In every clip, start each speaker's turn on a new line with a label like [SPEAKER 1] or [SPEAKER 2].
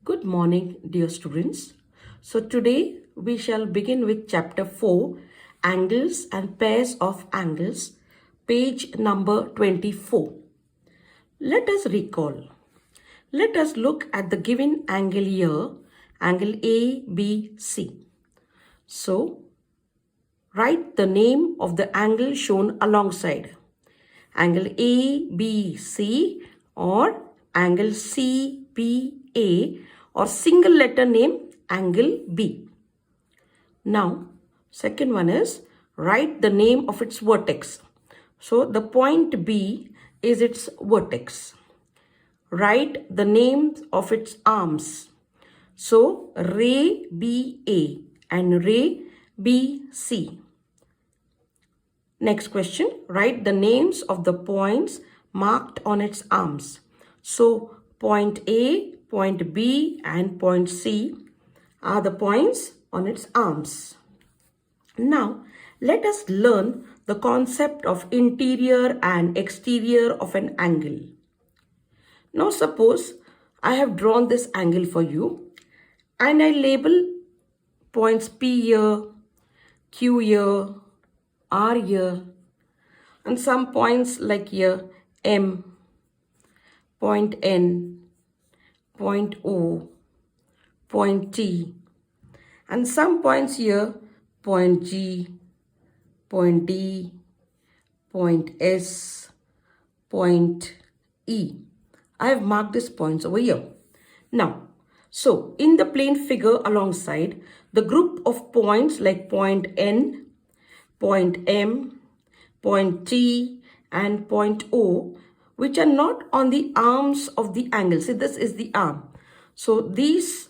[SPEAKER 1] Good morning, dear students. So today we shall begin with chapter 4, Angles and Pairs of Angles, page number 24. Let us recall. Let us look at the given angle here, angle ABC. So write the name of the angle shown alongside. Angle ABC or angle CPA or single letter name angle B. Now, second one is write the name of its vertex. So the point B is its vertex. Write the names of its arms. So ray BA and ray BC. Next question, write the names of the points marked on its arms. So point A, point B and point C are the points on its arms. Now let us learn the concept of interior and exterior of an angle. Now suppose I have drawn this angle for you and I label points P here, Q here, R here, and some points like here M, point N, point O, point T, and some points here point G, point D, point S, point E. I have marked these points over here. Now, so in the plane figure alongside, the group of points like point N, point M, point T and point O, which are not on the arms of the angle. See, this is the arm. So these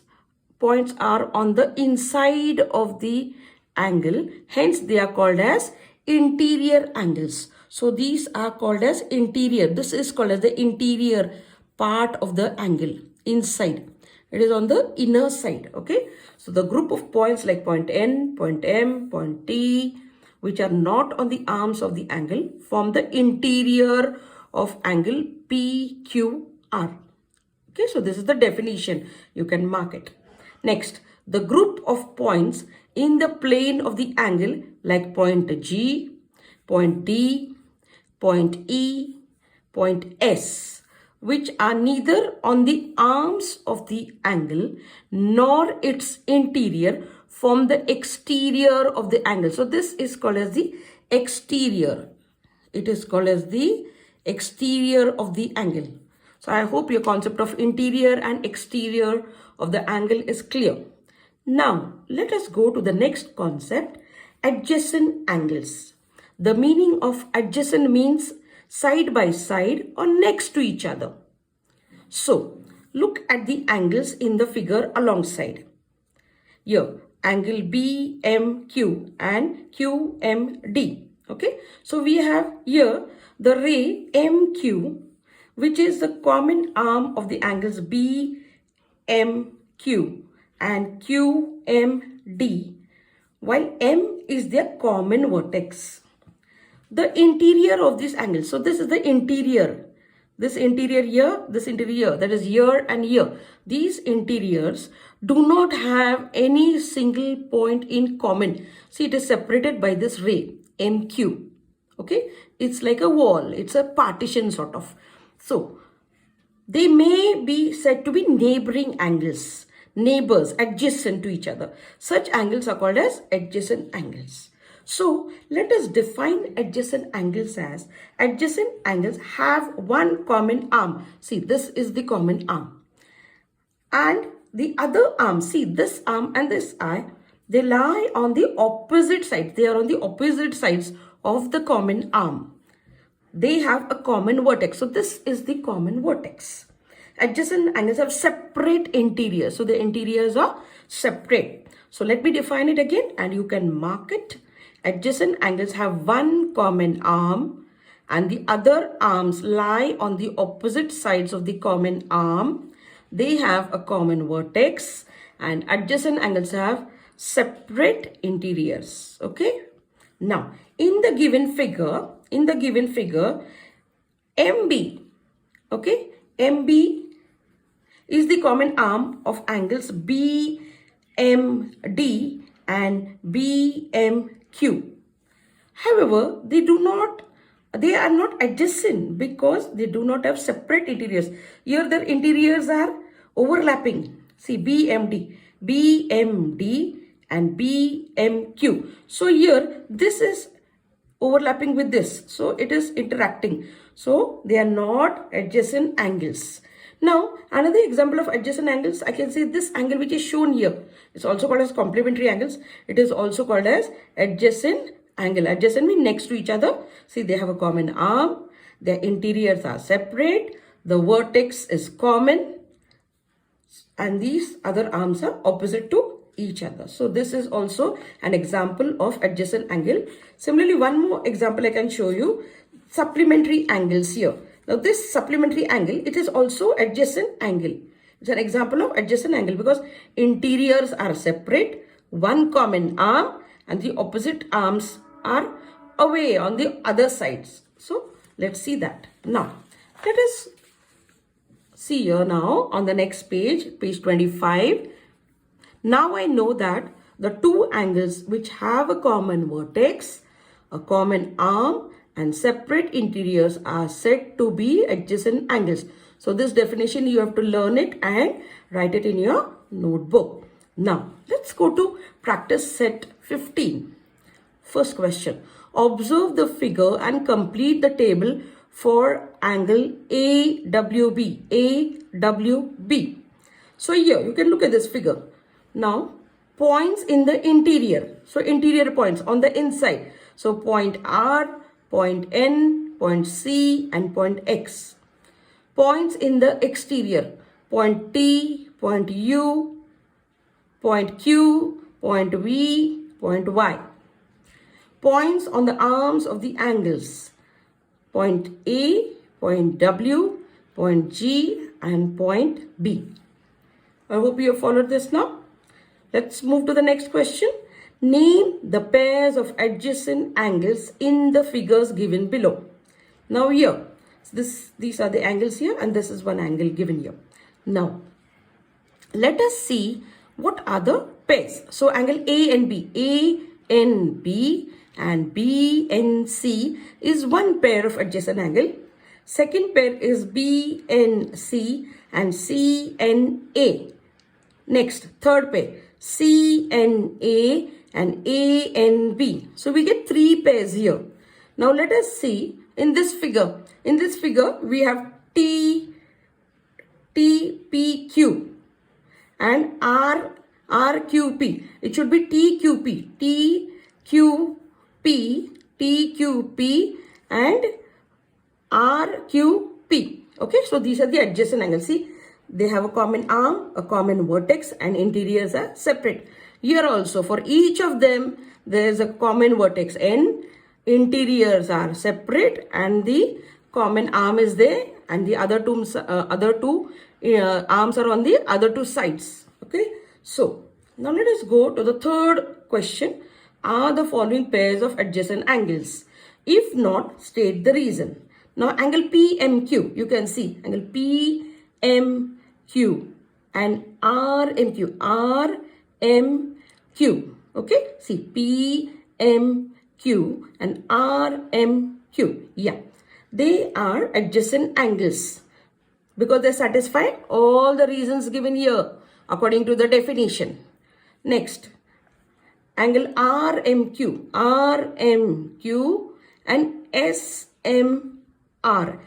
[SPEAKER 1] points are on the inside of the angle. Hence, they are called as interior angles. So these are called as interior. This is called as the interior part of the angle, inside. It is on the inner side, okay? So the group of points like point N, point M, point T, which are not on the arms of the angle, form the interior of angle PQR. Okay, so this is the definition. You can mark it. Next, the group of points in the plane of the angle like point G, point D, point E, point S, which are neither on the arms of the angle nor its interior, form the exterior of the angle. So this is called as the exterior. It is called as the exterior of the angle. So I hope your concept of interior and exterior of the angle is clear. Now let us go to the next concept, adjacent angles. The meaning of adjacent means side by side or next to each other. So look at the angles in the figure alongside. Here, angle BMQ and QMD. Okay, so we have here the ray MQ, which is the common arm of the angles BMQ and QMD, while M is their common vertex. The interior of this angle, so this is the interior. This interior here, this interior, that is here and here. These interiors do not have any single point in common. See, it is separated by this ray, MQ. Okay, it's like a wall. It's a partition sort of. So, they may be said to be neighboring angles, neighbors adjacent to each other. Such angles are called as adjacent angles. So let us define adjacent angles as adjacent angles have one common arm. See, this is the common arm. And the other arm, see this arm and this arm, they lie on the opposite side. They are on the opposite sides of the common arm. They have a common vertex. So this is the common vertex. Adjacent angles have separate interiors. So the interiors are separate. So let me define it again and you can mark it. Adjacent angles have one common arm and the other arms lie on the opposite sides of the common arm. They have a common vertex and adjacent angles have separate interiors. Okay. Now, in the given figure, MB, okay, MB is the common arm of angles BMD and BMQ. However, they are not adjacent because they do not have separate interiors. Here their interiors are overlapping. See, BMD and BMQ. So here this is overlapping with this. So it is interacting. So they are not adjacent angles. Now, another example of adjacent angles, I can say this angle which is shown here. It's also called as complementary angles. It is also called as adjacent angle. Adjacent means next to each other. See, they have a common arm. Their interiors are separate. The vertex is common. And these other arms are opposite to each other. So this is also an example of adjacent angle. Similarly, one more example I can show you. Supplementary angles here. Now this supplementary angle, it is also adjacent angle. It's an example of adjacent angle because interiors are separate, one common arm, and the opposite arms are away on the other sides. So let's see that. Now let us see here now on the next page, page 25. Now I know that the two angles which have a common vertex, a common arm, and separate interiors are said to be adjacent angles. So this definition you have to learn it and write it in your notebook. Now let's go to practice set 15. First question. Observe the figure and complete the table for angle AWB. AWB. So here you can look at this figure. Now points in the interior. So interior points on the inside. So point R, point N, point C, and point X. Points in the exterior. Point T, point U, point Q, point V, point Y. Points on the arms of the angles. Point A, point W, point G, and point B. I hope you have followed this now. Let's move to the next question. Name the pairs of adjacent angles in the figures given below. Now here, these are the angles here and this is one angle given here. Now, let us see what are the pairs. So angle ANB and BNC is one pair of adjacent angle. Second pair is BNC and CNA. Next, third pair, CNA and ANB. So we get three pairs here. Now let us see in this figure. In this figure, we have TPQ and RQP. It should be TQP and RQP. Okay, so these are the adjacent angles. See, they have a common arm, a common vertex, and interiors are separate. Here also, for each of them, there is a common vertex N. Interiors are separate, and the common arm is there, and the other two arms are on the other two sides. Okay, so now let us go to the third question. Are the following pairs of adjacent angles? If not, state the reason. Now angle PMQ, you can see angle PMQ and RMQ. Okay, see PMQ and RMQ. Yeah, they are adjacent angles because they satisfy all the reasons given here according to the definition. Next, angle RMQ and SMR.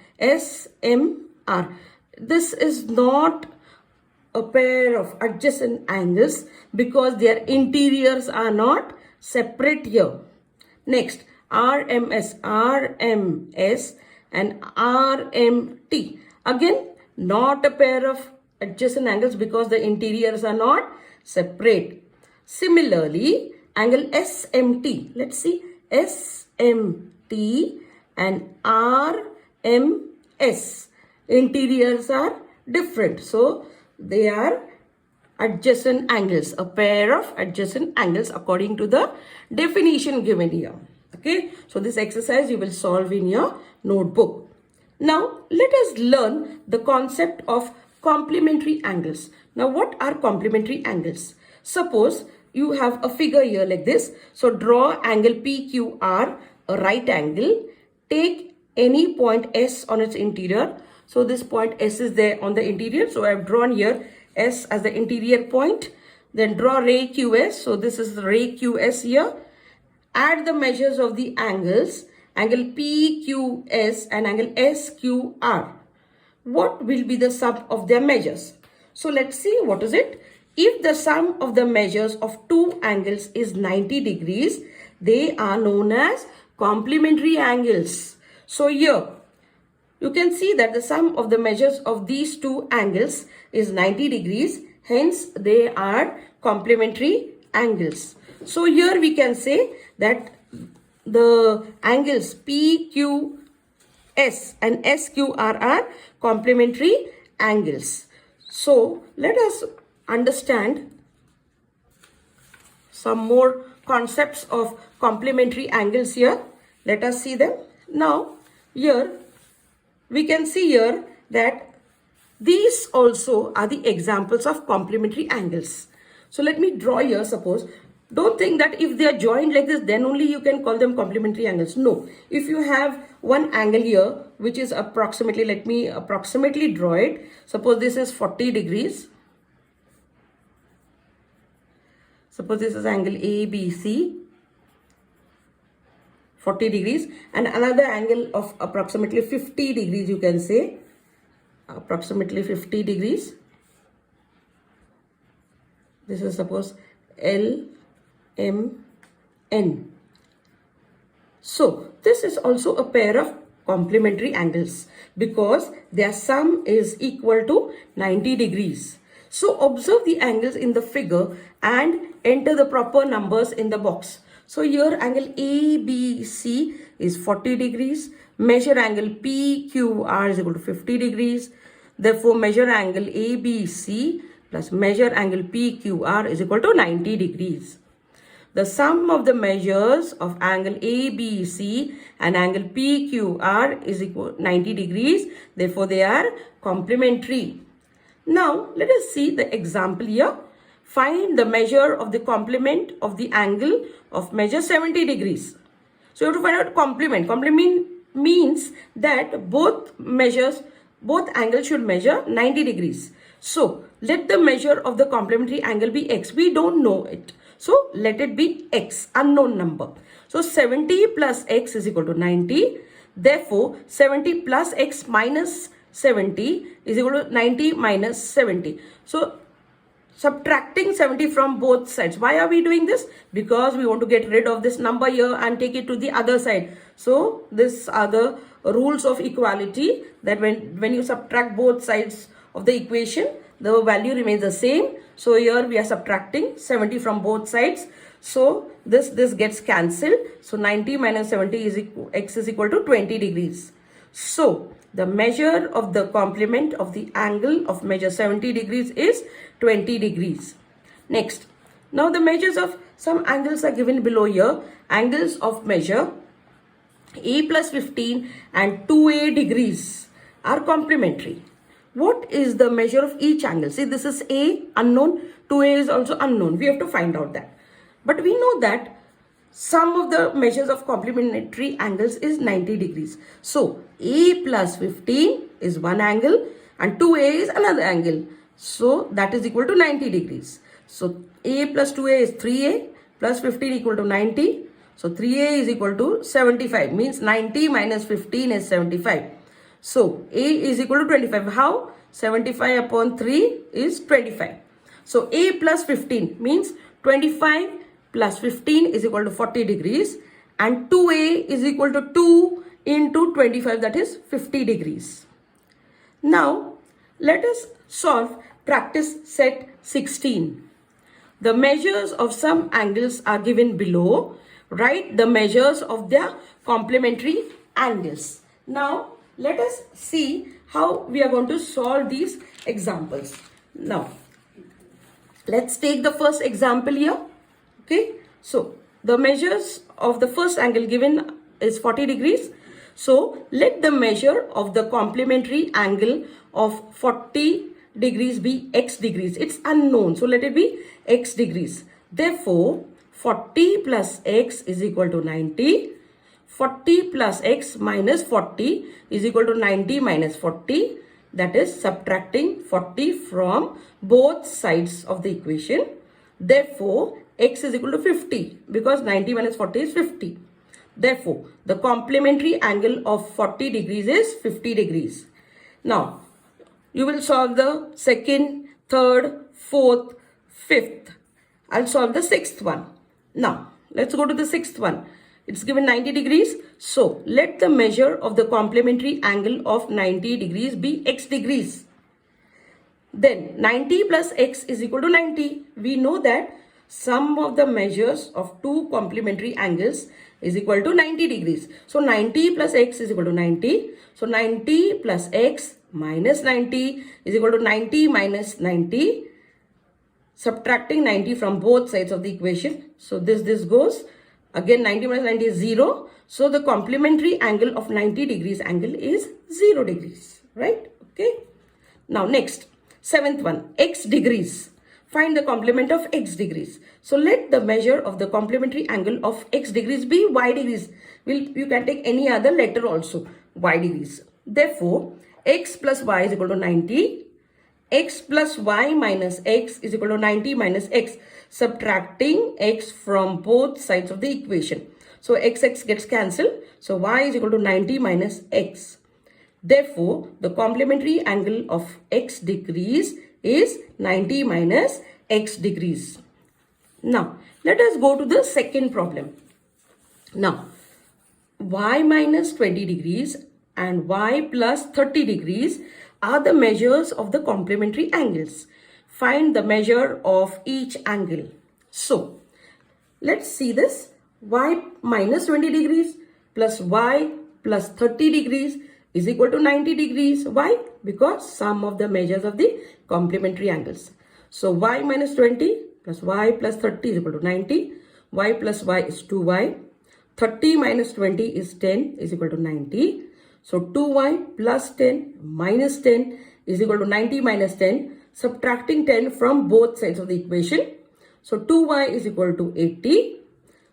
[SPEAKER 1] This is not a pair of adjacent angles because their interiors are not separate here. Next, RMS and RMT. Again, not a pair of adjacent angles because the interiors are not separate. Similarly, angle SMT. Let's see, SMT and RMS. Interiors are different. So, they are adjacent angles, a pair of adjacent angles according to the definition given here. Okay, so this exercise you will solve in your notebook. Now, let us learn the concept of Complementary angles. Now what are complementary angles? Suppose you have a figure here like this. So draw angle PQR, a right angle. Take any point S on its interior. So this point S is there on the interior. So I have drawn here S as the interior point. Then draw ray QS. So this is the ray QS here. Add the measures of the angles, angle PQS and angle SQR. What will be the sum of their measures? So let's see what is it. If the sum of the measures of two angles is 90 degrees, they are known as complementary angles. So here you can see that the sum of the measures of these two angles is 90 degrees. Hence they are complementary angles. So here we can say that the angles PQS and SQR are complementary angles. So let us understand some more concepts of complementary angles here. Let us see them. Now here we can see here that these also are the examples of complementary angles. So let me draw here. Suppose, don't think that if they are joined like this, then only you can call them complementary angles. No. If you have one angle here, which is approximately, let me approximately draw it. Suppose this is 40 degrees. Suppose this is angle ABC, 40 degrees, and another angle of approximately 50 degrees, you can say, approximately 50 degrees. This is suppose LMN. So this is also a pair of complementary angles because their sum is equal to 90 degrees. So observe the angles in the figure and enter the proper numbers in the box. So here angle ABC is 40 degrees. Measure angle PQR is equal to 50 degrees. Therefore, measure angle ABC plus measure angle PQR is equal to 90 degrees. The sum of the measures of angle ABC and angle PQR is equal to 90 degrees. Therefore, they are complementary. Now, let us see the example here. Find the measure of the complement of the angle of measure 70 degrees. So, you have to find out complement. Complement means that both angles should measure 90 degrees. So, let the measure of the complementary angle be x. We don't know it. So, let it be x, unknown number. So, 70 plus x is equal to 90. Therefore, 70 plus x minus 70 is equal to 90 minus 70. So, subtracting 70 from both sides. Why are we doing this? Because we want to get rid of this number here and take it to the other side. So, these are the rules of equality, that when you subtract both sides of the equation, the value remains the same. So here we are subtracting 70 from both sides. So this gets cancelled. So 90 minus 70 is x is equal to 20 degrees. So the measure of the complement of the angle of measure 70 degrees is 20 degrees. Next, now the measures of some angles are given below here. Angles of measure A plus 15 and 2A degrees are complementary. What is the measure of each angle? See, this is A, unknown. 2A is also unknown. We have to find out that. But we know that sum of the measures of complementary angles is 90 degrees. So, A plus 15 is one angle and 2A is another angle. So, that is equal to 90 degrees. So, A plus 2A is 3A plus 15 equal to 90. So, 3A is equal to 75. Means 90 minus 15 is 75. So, A is equal to 25. How? 75 upon 3 is 25. So, A plus 15 means 25 plus 15 is equal to 40 degrees. And 2A is equal to 2 into 25, that is 50 degrees. Now, let us solve practice set 16. The measures of some angles are given below. Write the measures of their complementary angles. Now, let us see how we are going to solve these examples. Now, let's take the first example here. Okay, so the measures of the first angle given is 40 degrees. So, let the measure of the complementary angle of 40 degrees be x degrees? It's unknown. So let it be x degrees. Therefore, 40 plus x is equal to 90. 40 plus x minus 40 is equal to 90 minus 40. That is subtracting 40 from both sides of the equation. Therefore, x is equal to 50 because 90 minus 40 is 50. Therefore, the complementary angle of 40 degrees is 50 degrees. Now, you will solve the second, third, fourth, fifth. I'll solve the sixth one. Now, let's go to the sixth one. It's given 90 degrees. So, let the measure of the complementary angle of 90 degrees be x degrees. Then 90 plus x is equal to 90. We know that sum of the measures of two complementary angles is equal to 90 degrees. So 90 plus x is equal to 90. So 90 plus x minus 90 is equal to 90 minus 90. Subtracting 90 from both sides of the equation. So this goes. Again 90 minus 90 is 0. So the complementary angle of 90 degrees angle is 0 degrees. Right? Okay. Now next. Seventh one. X degrees. Find the complement of x degrees. So let the measure of the complementary angle of x degrees be y degrees. You can take any other letter also. Y degrees. Therefore, x plus y is equal to 90. X plus y minus x is equal to 90 minus x. Subtracting x from both sides of the equation. So x gets cancelled. So y is equal to 90 minus x. Therefore, the complementary angle of x degrees is 90 minus x degrees. Now, let us go to the second problem. Now, y minus 20 degrees and y plus 30 degrees are the measures of the complementary angles. Find the measure of each angle. So, let's see this. Y minus 20 degrees plus y plus 30 degrees is equal to 90 degrees. Why? Because sum of the measures of the complementary angles. So y minus 20 plus y plus 30 is equal to 90. Y plus y is 2y. 30 minus 20 is 10 is equal to 90. So 2y plus 10 minus 10 is equal to 90 minus 10. Subtracting 10 from both sides of the equation. So 2y is equal to 80.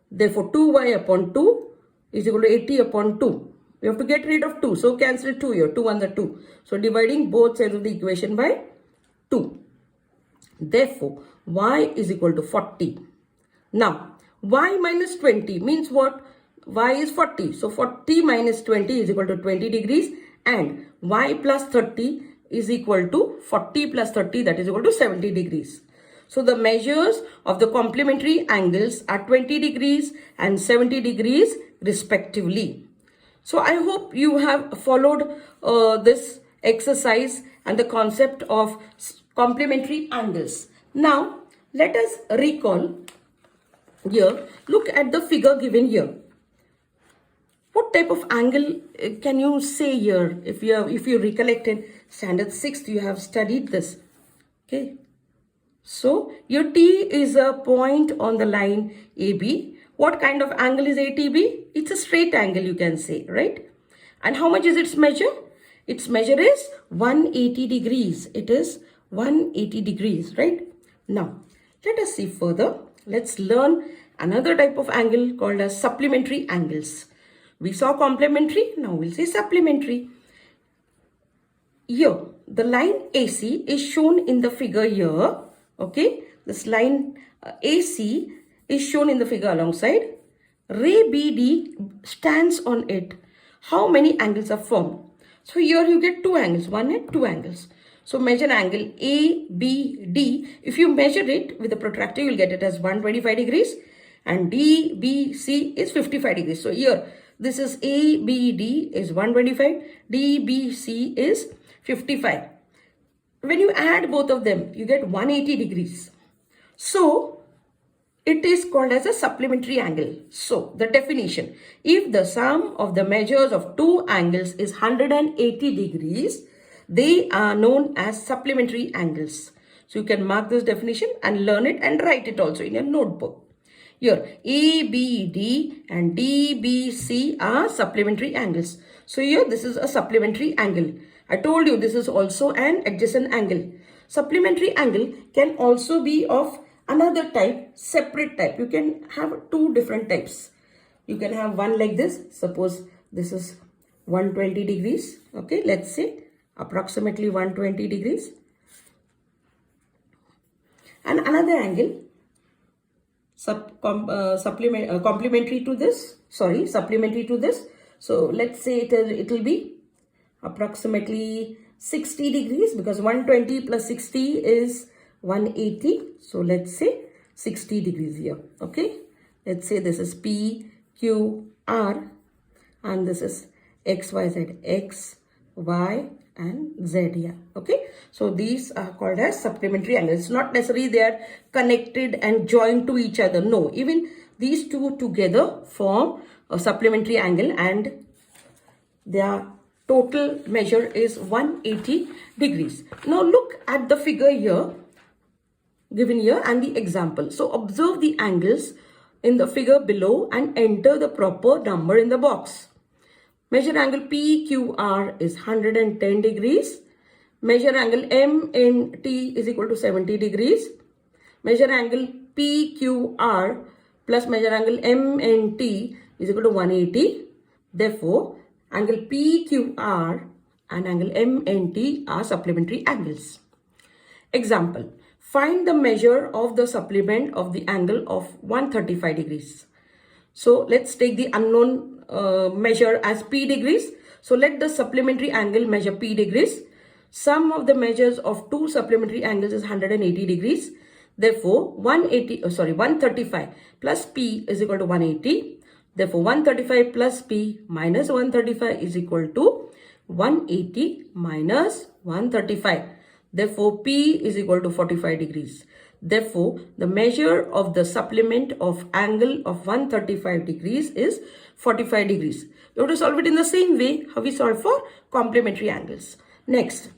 [SPEAKER 1] Therefore 2y upon 2 is equal to 80 upon 2. We have to get rid of 2. So cancel 2 here. 2 on the 2. So dividing both sides of the equation by 2. Therefore, y is equal to 40. Now, y minus 20 means what? Y is 40. So 40 minus 20 is equal to 20 degrees. And y plus 30 is equal to 40 plus 30, that is equal to 70 degrees. So the measures of the complementary angles are 20 degrees and 70 degrees respectively. So I hope you have followed this exercise and the concept of complementary angles. Now, let us recall here. Look at the figure given here. What type of angle can you say here? If you recollect in standard 6th, you have studied this. Okay. So, your T is a point on the line AB. What kind of angle is ATB? It's a straight angle, you can say, right? And how much is its measure? Its measure is 180 degrees. It is 180 degrees, right? Now, let us see further. Let's learn another type of angle called as supplementary angles. We saw complementary, now we'll say supplementary. Here, the line AC is shown in the figure here. Okay, this line AC is shown in the figure alongside. Ray BD stands on it. How many angles are formed? So here you get two angles, one and two angles. So measure angle ABD. If you measure it with a protractor, you will get it as 125 degrees. And DBC is 55 degrees. So here, this is ABD is 125. DBC is 55. When you add both of them, you get 180 degrees. So, it is called as a supplementary angle. So, the definition, if the sum of the measures of two angles is 180 degrees, they are known as supplementary angles. So, you can mark this definition and learn it and write it also in your notebook. Here, ABD and DBC are supplementary angles. So, here this is a supplementary angle. I told you this is also an adjacent angle. Supplementary angle can also be of another type, separate type. You can have two different types. You can have one like this. Suppose this is 120 degrees. Okay, let's say approximately 120 degrees. And another angle complementary to this. Supplementary to this. So let's say it will be approximately 60 degrees, because 120 plus 60 is 180. So let's say 60 degrees here. Okay, let's say this is P, Q, R, and this is X, Y, Z, X, Y, and Z here. Okay, so these are called as supplementary angles. It's not necessarily they are connected and joined to each other. No, even these two together form a supplementary angle, and their total measure is 180 degrees. Now look at the figure here, given here, and the example. So observe the angles in the figure below and enter the proper number in the box. Measure angle PQR is 110 degrees. Measure angle MNT is equal to 70 degrees. Measure angle PQR plus measure angle MNT is equal to 180. Therefore, angle PQR and angle MNT are supplementary angles. Example, find the measure of the supplement of the angle of 135 degrees. So let's take the unknown measure as P degrees. So let the supplementary angle measure P degrees. Sum of the measures of two supplementary angles is 180 degrees. Therefore, 135 plus P is equal to 180. Therefore, 135 plus P minus 135 is equal to 180 minus 135. Therefore, P is equal to 45 degrees. Therefore, the measure of the supplement of angle of 135 degrees is 45 degrees. You have to solve it in the same way how we solve for complementary angles. Next,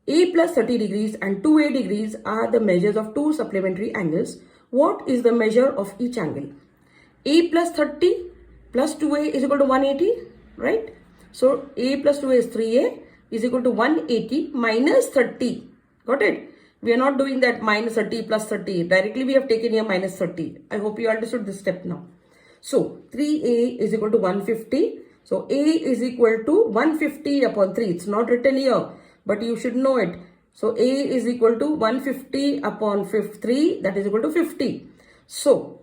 [SPEAKER 1] A plus 30 degrees and 2A degrees are the measures of two supplementary angles. What is the measure of each angle? A plus 30 plus 2A is equal to 180, right? So, A plus 2A is 3A is equal to 180 minus 30. Got it? We are not doing that minus 30 plus 30. Directly we have taken here minus 30. I hope you understood this step now. So 3A is equal to 150. So A is equal to 150 upon 3. It's not written here, but you should know it. So A is equal to 150 upon 3. That is equal to 50. So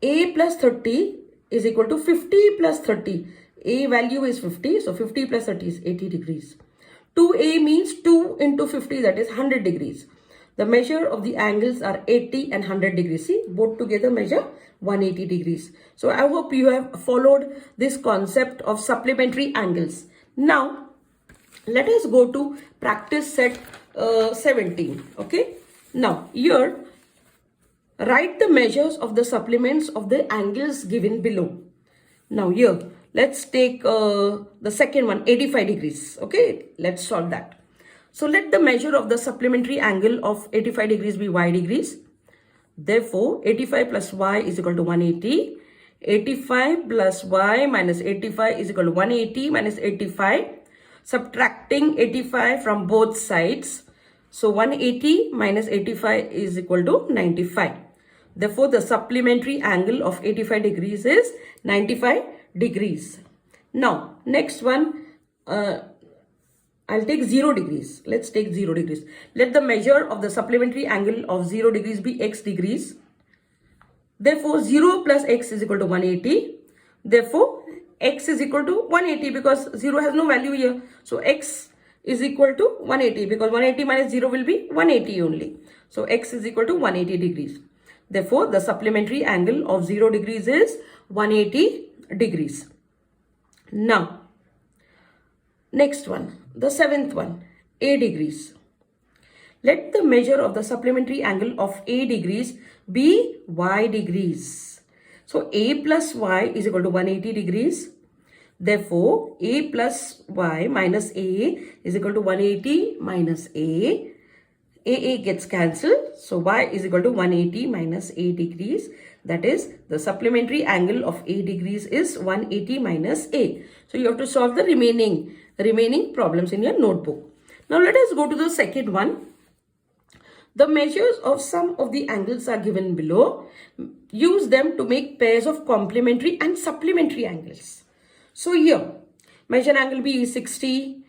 [SPEAKER 1] A plus 30 is equal to 50 plus 30. A value is 50. So 50 plus 30 is 80 degrees. 2A means 2 into 50, that is 100 degrees. The measure of the angles are 80 and 100 degrees. See, both together measure 180 degrees. So I hope you have followed this concept of supplementary angles. Now, let us go to practice set 17. Okay. Now, here, write the measures of the supplements of the angles given below. Now, here, let's take the second one, 85 degrees. Okay, let's solve that. So let the measure of the supplementary angle of 85 degrees be y degrees. Therefore, 85 plus y is equal to 180. 85 plus y minus 85 is equal to 180 minus 85. Subtracting 85 from both sides. So 180 minus 85 is equal to 95. Therefore, the supplementary angle of 85 degrees is 95 degrees. Now, next one, I'll take 0 degrees. Let's take 0 degrees. Let the measure of the supplementary angle of 0 degrees be x degrees. Therefore, 0 plus x is equal to 180. Therefore, x is equal to 180 because 0 has no value here. So, x is equal to 180 because 180 minus 0 will be 180 only. So, x is equal to 180 degrees. Therefore, the supplementary angle of 0 degrees is 180 degrees. Now, next one, the seventh one, A degrees. Let the measure of the supplementary angle of A degrees be y degrees. So, A plus y is equal to 180 degrees. Therefore, A plus y minus A is equal to 180 minus A. A gets cancelled. So, y is equal to 180 minus A degrees. That is, the supplementary angle of A degrees is 180 minus A. So, you have to solve the remaining problems in your notebook. Now, let us go to the second one. The measures of some of the angles are given below. Use them to make pairs of complementary and supplementary angles. So here, measure angle B is 60,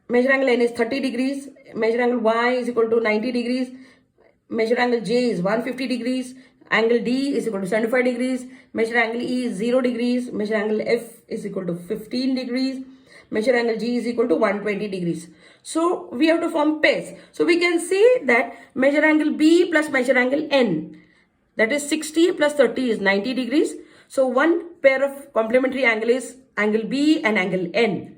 [SPEAKER 1] measure angle N is 30 degrees, measure angle Y is equal to 90 degrees, measure angle J is 150 degrees, angle D is equal to 75 degrees, measure angle E is 0 degrees, measure angle F is equal to 15 degrees, measure angle G is equal to 120 degrees. So we have to form pairs. So we can say that measure angle B plus measure angle N, that is 60 plus 30 is 90 degrees. So one pair of complementary angle is angle B and angle N.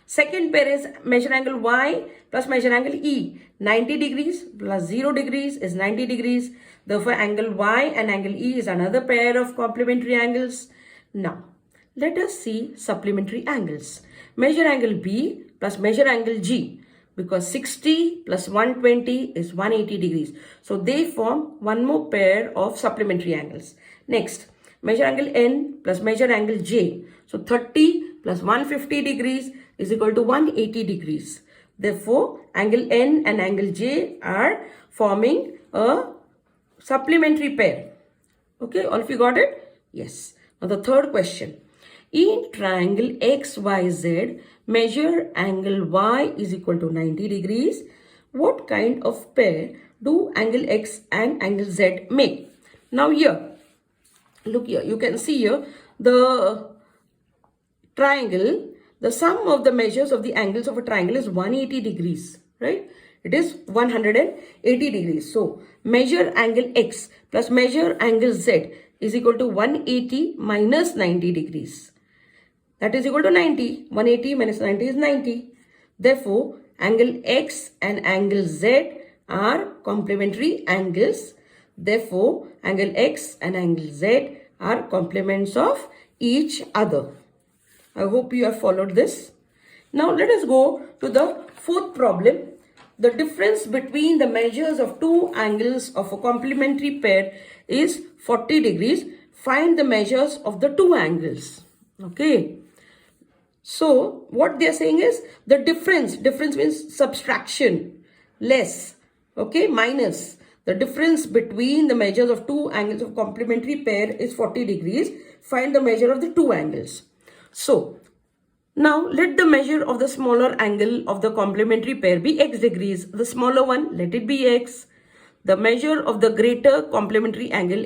[SPEAKER 1] Second pair is measure angle Y plus measure angle E. 90 degrees plus 0 degrees is 90 degrees. Therefore, angle Y and angle E is another pair of complementary angles. Now, let us see supplementary angles. Measure angle B plus measure angle G, because 60 plus 120 is 180 degrees. So, they form one more pair of supplementary angles. Next, measure angle N plus measure angle J. So, 30 plus 150 degrees is equal to 180 degrees. Therefore, angle N and angle J are forming a supplementary pair. Okay, all of you got it? Yes. Now the third question. In triangle XYZ, measure angle Y is equal to 90 degrees. What kind of pair do angle X and angle Z make? Now here, look here, you can see here the triangle. The sum of the measures of the angles of a triangle is 180 degrees, right? It is 180 degrees. So, measure angle X plus measure angle Z is equal to 180 minus 90 degrees. That is equal to 90. 180 minus 90 is 90. Therefore, angle X and angle Z are complementary angles. Therefore, angle X and angle Z are complements of each other. I hope you have followed this. Now let us go to the fourth problem. The difference between the measures of two angles of a complementary pair is 40 degrees. Find the measures of the two angles. Okay. So what they are saying is the difference. Difference means subtraction. Less. Okay. Minus. The difference between the measures of two angles of complementary pair is 40 degrees. Find the measure of the two angles. So, now let the measure of the smaller angle of the complementary pair be x degrees. The smaller one, let it be x. The measure of the greater complementary angle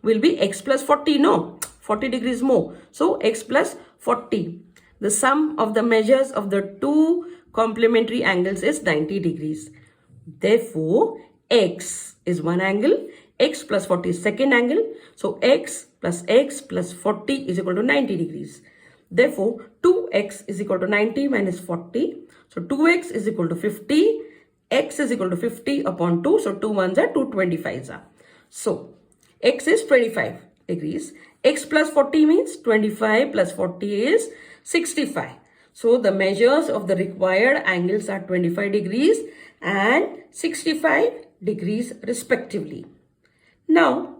[SPEAKER 1] will be x plus 40. No, 40 degrees more. So, x plus 40. The sum of the measures of the two complementary angles is 90 degrees. Therefore, x is one angle, x plus 40 is second angle. So, x plus 40 is equal to 90 degrees. Therefore, 2x is equal to 90 minus 40. So, 2x is equal to 50. X is equal to 50 upon 2. So, 2 ones are 2 25s are. So, x is 25 degrees. X plus 40 means 25 plus 40 is 65. So, the measures of the required angles are 25 degrees and 65 degrees respectively. Now,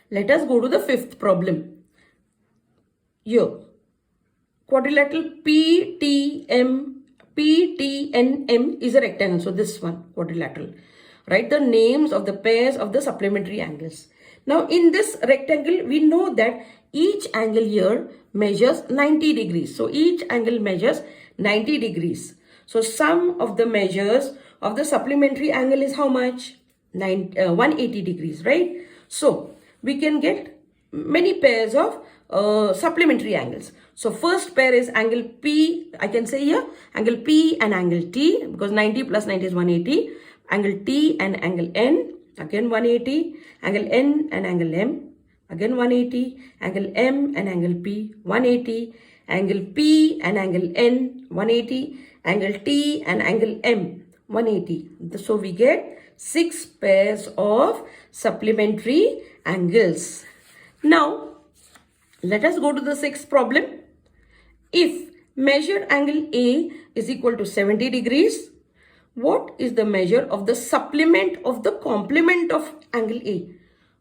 [SPEAKER 1] let us go to the fifth problem. Here, quadrilateral PTNM is a rectangle. So this one, quadrilateral. Write the names of the pairs of the supplementary angles. Now in this rectangle, we know that each angle here measures 90 degrees. So each angle measures 90 degrees. So sum of the measures of the supplementary angle is how much? 180 degrees, right? So we can get many pairs of supplementary angles. So first pair is angle P, I can say here, angle P and angle T, because 90 plus 90 is 180. Angle T and angle N, again 180. Angle N and angle M, again 180. Angle M and angle P, 180. Angle P and angle N, 180. Angle T and angle M, 180. So we get 6 pairs of supplementary angles. Now, let us go to the sixth problem. If measure angle A is equal to 70 degrees, what is the measure of the supplement of the complement of angle A?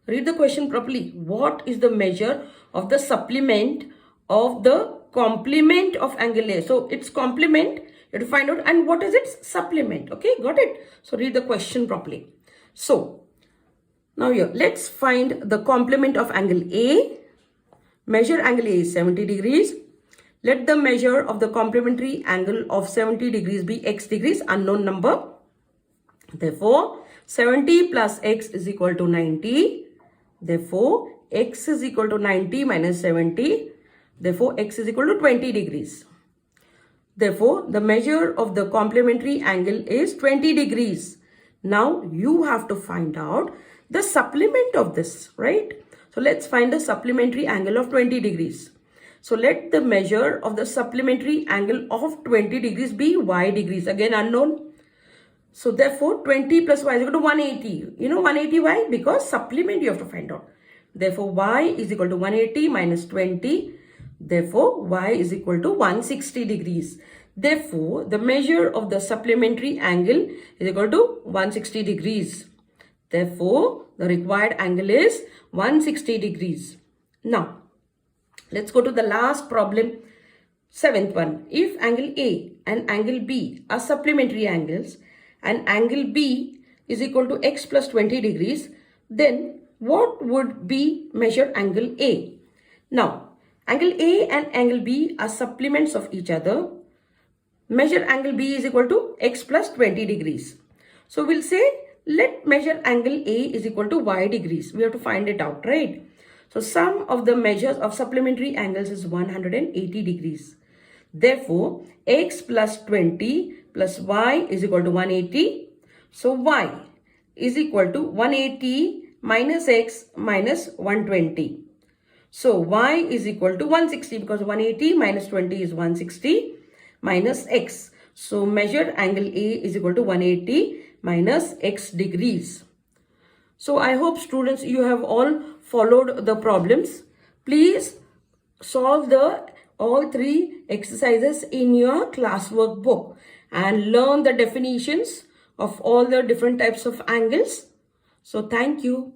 [SPEAKER 1] Read the question properly. What is the measure of the supplement of the complement of angle A? So, its complement You have to find out. And what is its supplement? Okay, got it? So read the question properly. So now here, let's find the complement of angle A. Measure angle A is 70 degrees. Let the measure of the complementary angle of 70 degrees be x degrees, unknown number. Therefore, 70 plus x is equal to 90. Therefore, x is equal to 90 minus 70. Therefore, x is equal to 20 degrees. Therefore, the measure of the complementary angle is 20 degrees. Now, you have to find out the supplement of this, right? So, let's find the supplementary angle of 20 degrees. So, let the measure of the supplementary angle of 20 degrees be y degrees. Again, unknown. So, therefore, 20 plus y is equal to 180. You know 180 why? Because supplement you have to find out. Therefore, y is equal to 180 minus 20. Therefore, y is equal to 160 degrees. Therefore, the measure of the supplementary angle is equal to 160 degrees. Therefore, the required angle is 160 degrees. Now, let's go to the last problem, 7th one. If angle A and angle B are supplementary angles and angle B is equal to x plus 20 degrees, then what would be measure angle A? Now, angle A and angle B are supplements of each other. Measure angle B is equal to x plus 20 degrees. So, we'll say let measure angle A is equal to y degrees. We have to find it out, right? So, sum of the measures of supplementary angles is 180 degrees. Therefore, x plus 20 plus y is equal to 180. So, y is equal to 180 minus x minus 120. So, y is equal to 160 because 180 minus 20 is 160 minus x. So, measure angle A is equal to 180 minus x degrees. So, I hope students you have all followed the problems. Please solve all 3 exercises in your classwork book and learn the definitions of all the different types of angles. So, thank you.